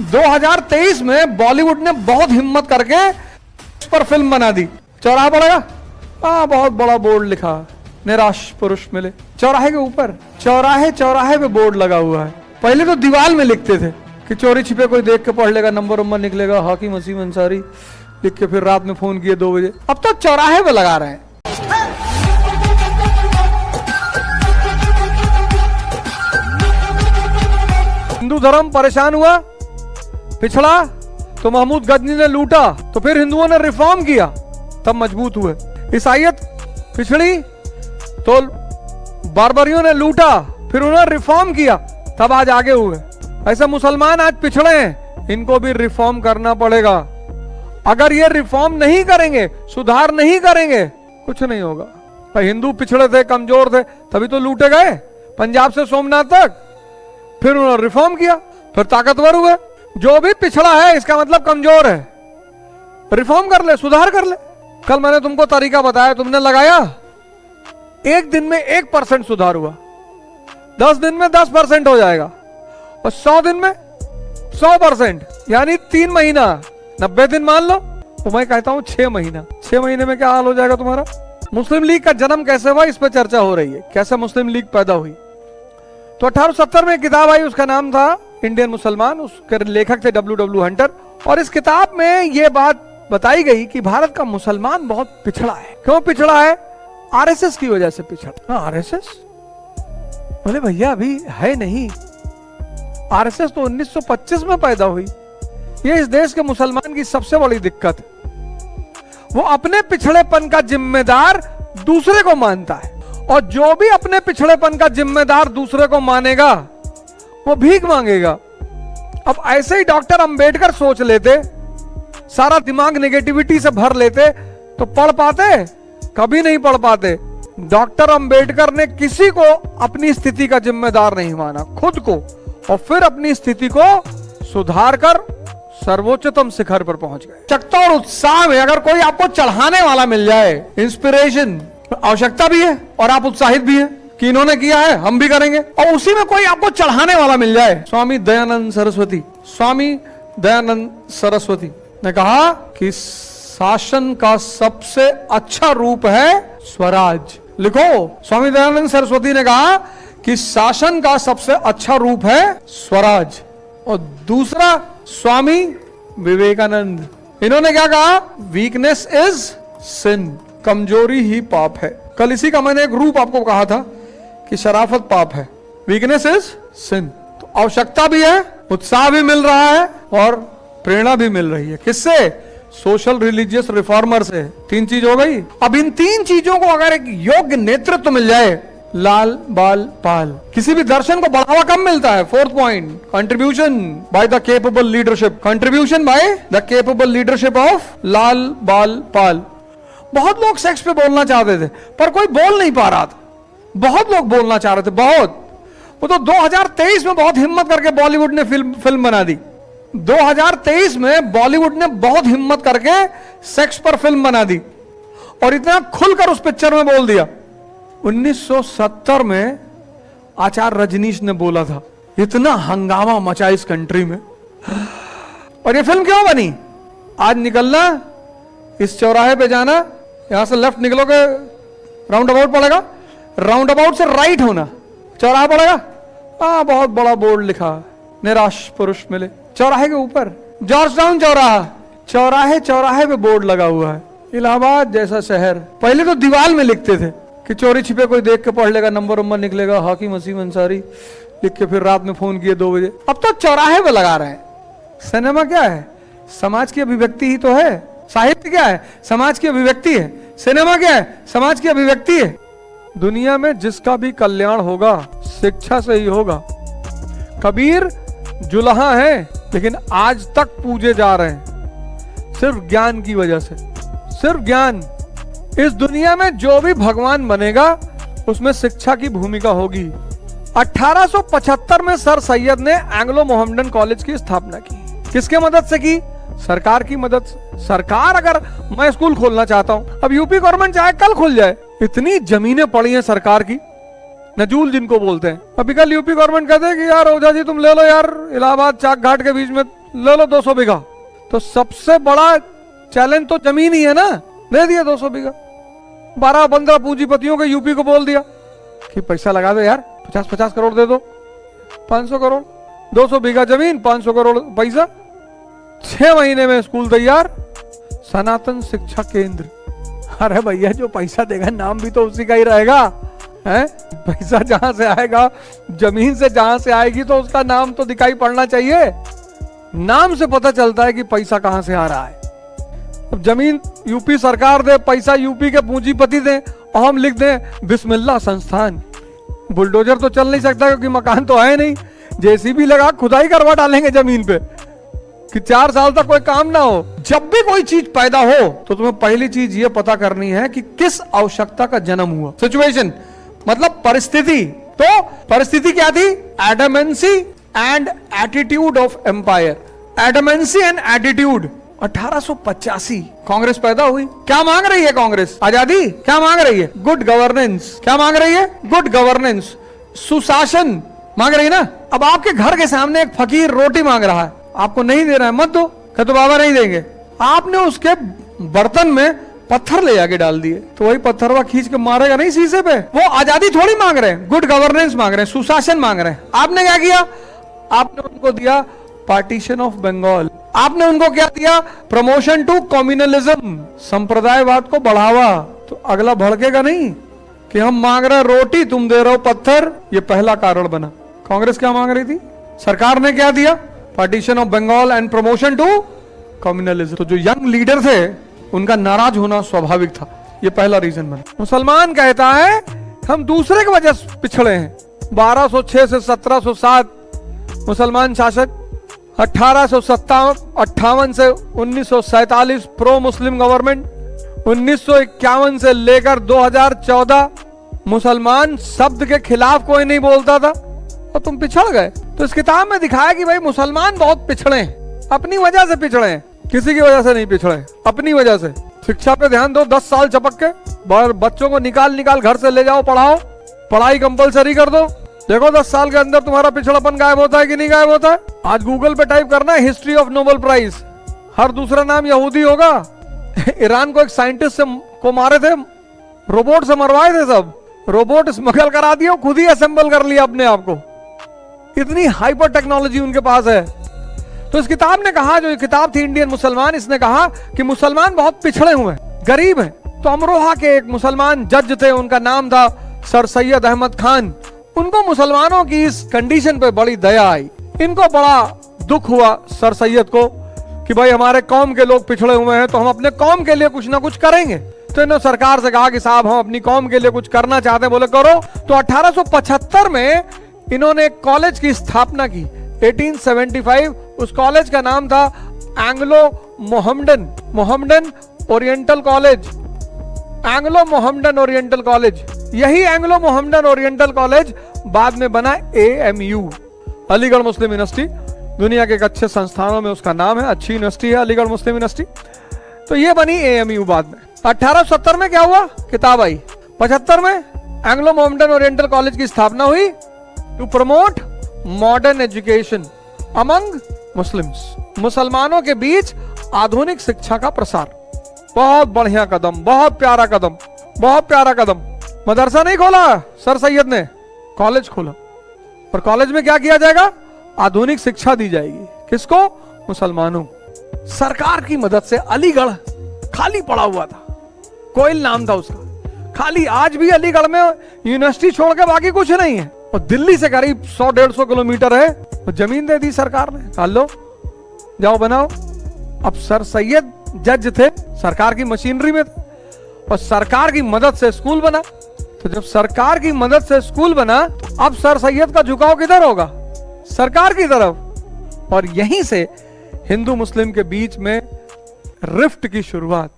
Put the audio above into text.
2023 में बॉलीवुड ने बहुत हिम्मत करके इस पर फिल्म बना दी। चौराहा पड़ेगा, हाँ बहुत बड़ा बोर्ड लिखा, निराश पुरुष मिले। चौराहे के ऊपर चौराहे चौराहे पे बोर्ड लगा हुआ है। पहले तो दीवार में लिखते थे कि चोरी छिपे कोई देख के पढ़ लेगा, नंबर नंबर निकलेगा, हाकिम वसीम अंसारी लिख के फिर रात में फोन किए 2 बजे। अब तो चौराहे पे लगा रहे हैं। हिंदू धर्म परेशान हुआ, पिछड़ा तो महमूद गजनी ने लूटा, तो फिर हिंदुओं ने रिफॉर्म किया, तब मजबूत हुए। ईसाईयत पिछड़ी तो बारबरियों ने लूटा, फिर उन्होंने रिफॉर्म किया, तब आज आगे हुए। ऐसे मुसलमान आज पिछड़े हैं, इनको भी रिफॉर्म करना पड़ेगा। अगर ये रिफॉर्म नहीं करेंगे, सुधार नहीं करेंगे, कुछ नहीं होगा। भाई हिंदू पिछड़े थे, कमजोर थे, तभी तो लूटे गए पंजाब से सोमनाथ तक। फिर उन्होंने रिफॉर्म किया, फिर ताकतवर हुए। जो भी पिछड़ा है इसका मतलब कमजोर है। रिफॉर्म कर ले, सुधार कर ले। कल मैंने तुमको तरीका बताया, तुमने लगाया, 1 दिन में 1% सुधार हुआ, 10 दिन में 10% हो जाएगा, और 100 दिन में 100%, यानी 3 महीना, 90 दिन मान लो, तो मैं कहता हूं 6 महीना। 6 महीने में क्या हाल हो जाएगा तुम्हारा। मुस्लिम लीग का जन्म कैसे हुआ, इस पर चर्चा हो रही है, कैसे मुस्लिम लीग पैदा हुई। तो 1870 में एक किताब आई, उसका नाम था इंडियन मुसलमान, उसके लेखक थे W. हंटर। और इस किताब में यह बात बताई गई कि भारत का मुसलमान बहुत पिछड़ा है। क्यों पिछड़ा है? RSS की वजह से पिछड़ा। हाँ, RSS बोले भैया अभी है नहीं, RSS तो 1925 में पैदा हुई। ये इस देश के मुसलमान की सबसे बड़ी दिक्कत है। वो अपने पिछड़ेपन का जिम्मेदार दूसरे को मानता है, और जो भी अपने पिछड़ेपन का जिम्मेदार दूसरे को मानेगा वो भीख मांगेगा। अब ऐसे ही डॉक्टर अंबेडकर सोच लेते, सारा दिमाग नेगेटिविटी से भर लेते, तो पढ़ पाते? कभी नहीं पढ़ पाते। डॉक्टर अंबेडकर ने किसी को अपनी स्थिति का जिम्मेदार नहीं माना, खुद को, और फिर अपनी स्थिति को सुधार कर सर्वोच्चतम शिखर पर पहुंच गए। चकता और उत्साह में अगर कोई आपको चढ़ाने वाला मिल जाए, इंस्पिरेशन, आवश्यकता भी है और आप उत्साहित भी हैं कि इन्होंने किया है हम भी करेंगे, और उसी में कोई आपको चढ़ाने वाला मिल जाए। स्वामी दयानंद सरस्वती ने कहा कि शासन का सबसे अच्छा रूप है स्वराज। लिखो, स्वामी दयानंद सरस्वती ने कहा कि शासन का सबसे अच्छा रूप है स्वराज। और दूसरा स्वामी विवेकानंद, इन्होंने क्या कहा? वीकनेस इज सिन, कमजोरी ही पाप है। कल इसी का मैंने एक रूप आपको कहा था कि शराफत पाप है, वीकनेस इज सिन। तो आवश्यकता भी है, उत्साह भी मिल रहा है, और प्रेरणा भी मिल रही है। किससे? सोशल रिलीजियस रिफॉर्मर से। 3 चीज हो गई। अब इन 3 चीजों को अगर एक योग्य नेतृत्व मिल जाए, लाल बाल पाल। किसी भी दर्शन को बढ़ावा कम मिलता है। 4th point, contribution by the capable leadership, contribution by the capable leadership of Lal Bal Pal. बहुत लोग सेक्स पे बोलना चाहते थे, पर कोई बोल नहीं पा रहा था। बहुत लोग बोलना चाह रहे थे, बहुत। वो तो 2023 में बहुत हिम्मत करके बॉलीवुड ने फिल्म बना दी। 2023 में बॉलीवुड ने बहुत हिम्मत करके सेक्स पर फिल्म बना दी, और इतना खुलकर उस पिक्चर में बोल दिया। 1970 में आचार्य रजनीश ने बोला था, इतना हंगामा मचा इस कंट्री में। और ये फिल्म क्यों बनी? आज निकलना, इस चौराहे पे जाना, यहां से लेफ्ट निकलोगे राउंड अबाउट पड़ेगा, राउंड अबाउट से राइट होना, चौराहा पड़ेगा, हाँ बहुत बड़ा बोर्ड लिखा, निराश पुरुष मिले। चौराहे के ऊपर जॉर्ज टाउन चौराहा, चौराहे चौराहे पे बोर्ड लगा हुआ है। इलाहाबाद जैसा शहर, पहले तो दीवार में लिखते थे कि चोरी छिपे कोई देख के पढ़ लेगा, नंबर नंबर निकलेगा, हाकिम वसीम अंसारी लिख के फिर रात में फोन किए 2 बजे। अब तो चौराहे पे लगा रहे हैं। सिनेमा क्या है? समाज की अभिव्यक्ति ही तो है। साहित्य क्या है? समाज की अभिव्यक्ति है। सिनेमा क्या है? समाज की अभिव्यक्ति है। दुनिया में जिसका भी कल्याण होगा शिक्षा से ही होगा। कबीर जुल्हा है, लेकिन आज तक पूजे जा रहे हैं सिर्फ ज्ञान की वजह से, सिर्फ ज्ञान। इस दुनिया में जो भी भगवान बनेगा उसमें शिक्षा की भूमिका होगी। 1875 में सर सैयद ने एंग्लो मोहम्मडन कॉलेज की स्थापना की। किसके मदद से की? सरकार की मदद से। सरकार, अगर मैं स्कूल खोलना चाहता हूं, अब यूपी गवर्नमेंट चाहे कल खुल जाए, इतनी जमीनें पड़ी हैं सरकार की, नजूल जिनको बोलते हैं। अभी कल यूपी गवर्नमेंट कहते हैं कि यार ओझा जी तुम ले लो यार, इलाहाबाद चाक घाट के बीच में ले लो 200 बीघा। तो सबसे बड़ा चैलेंज तो जमीन ही है ना, दे दिया 200 बीघा। 12-15 पूंजीपतियों के यूपी को बोल दिया कि पैसा लगा दो यार, 50-50 करोड़ दे दो, 500 करोड़, 200 बीघा जमीन, 500 करोड़ पैसा, 6 महीने में स्कूल तैयार, सनातन शिक्षा केंद्र। अरे भैया जो पैसा देगा नाम भी तो उसी का ही रहेगा, है? पैसा जहां से आएगा, जमीन से जहां से आएगी तो उसका नाम तो दिखाई पड़ना चाहिए। नाम से पता चलता है कि पैसा कहां से आ रहा है। अब जमीन यूपी सरकार दे, पैसा यूपी के पूंजीपति दे, और हम लिख दें बिस्मिल्लाह संस्थान। बुलडोजर तो चल नहीं सकता क्योंकि मकान तो है नहीं, जेसीबी लगा खुदाई करवा डालेंगे जमीन पे कि 4 साल तक कोई काम ना हो। जब भी कोई चीज पैदा हो तो तुम्हें पहली चीज ये पता करनी है कि किस आवश्यकता का जन्म हुआ। सिचुएशन मतलब परिस्थिति। तो परिस्थिति क्या थी? Adamancy and attitude of empire. Adamancy and attitude. 1885 Congress पैदा हुई। क्या मांग रही है कांग्रेस? आजादी। क्या मांग रही है? Good governance. क्या मांग रही है? गुड गवर्नेंस, सुशासन मांग रही है ना। अब आपके घर के सामने एक फकीर रोटी मांग रहा है, आपको नहीं दे रहा है, मत दो, कहते तो बाबा नहीं देंगे। आपने उसके बर्तन में पत्थर ले जाके डाल दिए तो वही पत्थर वह खींच के मारेगा नहीं शीशे पे। वो आजादी थोड़ी मांग रहे हैं, गुड गवर्नेंस मांग रहे हैं, सुशासन मांग रहे हैं। आपने क्या किया? आपने उनको दिया पार्टीशन ऑफ बंगाल। आपने उनको क्या दिया? प्रमोशन टू कम्युनलिज्म, संप्रदायवाद को बढ़ावा। तो अगला भड़केगा नहीं कि हम मांग रहे हैं रोटी, तुम दे रहे हो पत्थर। ये पहला कारण बना। कांग्रेस क्या मांग रही थी? सरकार ने क्या दिया? Partition of Bengal and promotion to communalism. तो जो यंग लीडर थे उनका नाराज होना स्वाभाविक था। ये पहला रीजन बना। मुसलमान कहता है हम दूसरे की वजह से पिछड़े हैं। 1206 से 1707 मुसलमान शासक, 1858 से 1947 प्रो मुस्लिम गवर्नमेंट, 1951 से लेकर 2014 मुसलमान शब्द के खिलाफ कोई नहीं बोलता था और तुम पिछड़ गए। तो इस किताब में दिखाया कि भाई मुसलमान बहुत पिछड़े हैं, अपनी वजह से पिछड़े हैं, किसी की वजह से नहीं पिछड़े, अपनी वजह से। शिक्षा पे ध्यान दो, 10 साल चपक के बच्चों को निकाल घर से ले जाओ, पढ़ाओ, पढ़ाई कंपलसरी कर दो। देखो 10 साल के अंदर तुम्हारा पिछड़ापन गायब होता है कि नहीं गायब होता है। आज गूगल पे टाइप करना है हिस्ट्री ऑफ नोबेल प्राइज, हर दूसरा नाम यहूदी होगा। ईरान को एक साइंटिस्ट को मारे थे, रोबोट से मरवाए थे, सब रोबोट स्मगल करा दिया, खुद ही असेंबल कर लिया अपने आप को। इतनी हाइपर टेक्नोलॉजी उनके पास है। तो इस किताब ने कहा, जो किताब थी इंडियन मुसलमान, इसने कहा कि मुसलमान बहुत पिछड़े हुए हैं, गरीब हैं। तो अमरोहा के एक मुसलमान जज थे, उनका नाम था सर सैयद अहमद खान। उनको मुसलमानों की इस कंडीशन पे बड़ी दया आई। इनको बड़ा दुख हुआ सर सैयद को कि भाई हमारे कौम के लोग पिछड़े हुए हैं, तो हम अपने कौम के लिए कुछ ना कुछ करेंगे। तो इन्होंने सरकार से कहा कि साहब हम अपनी कौम के लिए कुछ करना चाहते हैं। बोले करो। तो 1875 में इन्होंने एक कॉलेज की स्थापना की, 1875। उस कॉलेज का नाम था Anglo Mohammedan oriental college. Anglo Mohammedan oriental college. यही एंग्लो मोहम्मडन ओरिएंटल कॉलेज बाद में बना AMU, अलीगढ़ मुस्लिम यूनिवर्सिटी। दुनिया के एक अच्छे संस्थानों में उसका नाम है, अच्छी यूनिवर्सिटी है अलीगढ़ मुस्लिम यूनिवर्सिटी। तो ये बनी AMU बाद में। 1870 में क्या हुआ? किताब आई। 75 में एंग्लो मोहम्मडन ओरिएंटल कॉलेज की स्थापना हुई to promote modern education among Muslims. मुसलमानों के बीच आधुनिक शिक्षा का प्रसार। बहुत बढ़िया कदम, बहुत प्यारा कदम, बहुत प्यारा कदम। मदरसा नहीं खोला सर सैयद ने, कॉलेज खोला। और कॉलेज में क्या किया जाएगा? आधुनिक शिक्षा दी जाएगी। किसको? मुसलमानों। सरकार की मदद से अलीगढ़ खाली पड़ा हुआ था, कोयल नाम था उसका, खाली। आज भी अलीगढ़ में यूनिवर्सिटी छोड़ के बाकी कुछ नहीं है। और दिल्ली से करीब 100-150 किलोमीटर है। तो जमीन दे दी सरकार ने, खा लो, जाओ बनाओ। अब सर सैयद जज थे, सरकार की मशीनरी में थे, और सरकार की मदद से स्कूल बना। तो जब सरकार की मदद से स्कूल बना, अब सर सैयद का झुकाव किधर होगा? सरकार की तरफ। और यहीं से हिंदू मुस्लिम के बीच में रिफ्ट की शुरुआत।